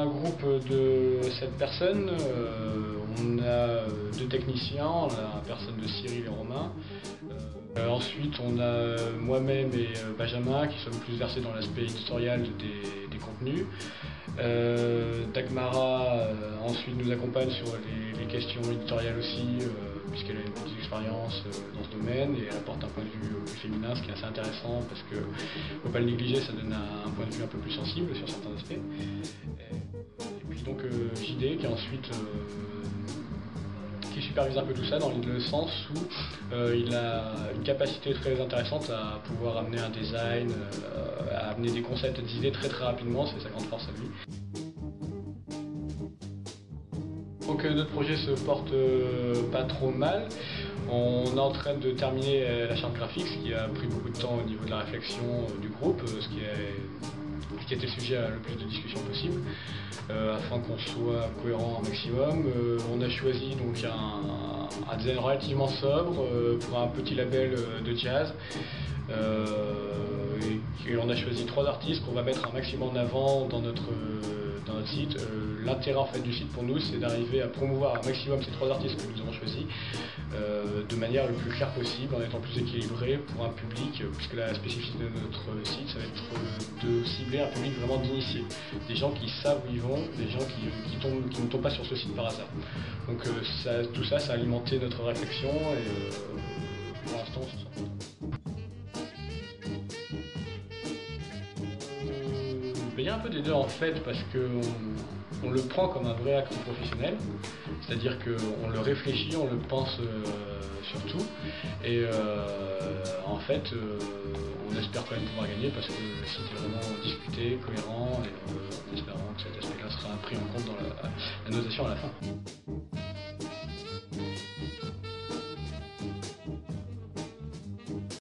un groupe de 7 personnes. On a 2 techniciens, on a une personne de Cyril et Romain. Ensuite, on a moi-même et Benjamin qui sommes plus versés dans l'aspect éditorial des contenus. Dagmara ensuite nous accompagne sur les questions éditoriales aussi, puisqu'elle a une petite expérience dans ce domaine et elle apporte un point de vue plus féminin, ce qui est assez intéressant parce que faut pas le négliger, ça donne un point de vue un peu plus sensible sur certains aspects. Et puis donc JD qui ensuite qui supervise un peu tout ça dans le sens où il a une capacité très intéressante à pouvoir amener un design, à amener des concepts et des idées très rapidement, c'est sa grande force à lui. Donc notre projet se porte pas trop mal. On est en train de terminer la charte graphique, ce qui a pris beaucoup de temps au niveau de la réflexion du groupe, ce qui était le sujet à le plus de discussion possible, afin qu'on soit cohérent un maximum. On a choisi donc un design relativement sobre pour un petit label de jazz. Et on a choisi 3 artistes qu'on va mettre un maximum en avant dans notre site. L'intérêt en fait du site pour nous, c'est d'arriver à promouvoir un maximum ces 3 artistes que nous avons choisis de manière le plus claire possible, en étant plus équilibré pour un public, puisque la spécificité de notre site, ça va être de cibler un public vraiment d'initiés, des gens qui savent où ils vont, des gens qui ne tombent pas sur ce site par hasard. Donc tout ça, ça a alimenté notre réflexion et pour l'instant, on s'en sort content. Il y a un peu des deux en fait, parce qu'on le prend comme un vrai acte professionnel, c'est-à-dire qu'on le réfléchit, on le pense surtout, et en fait on espère quand même pouvoir gagner parce que le site est vraiment discuté, cohérent, et en espérant que cet aspect-là sera pris en compte dans la notation à la fin.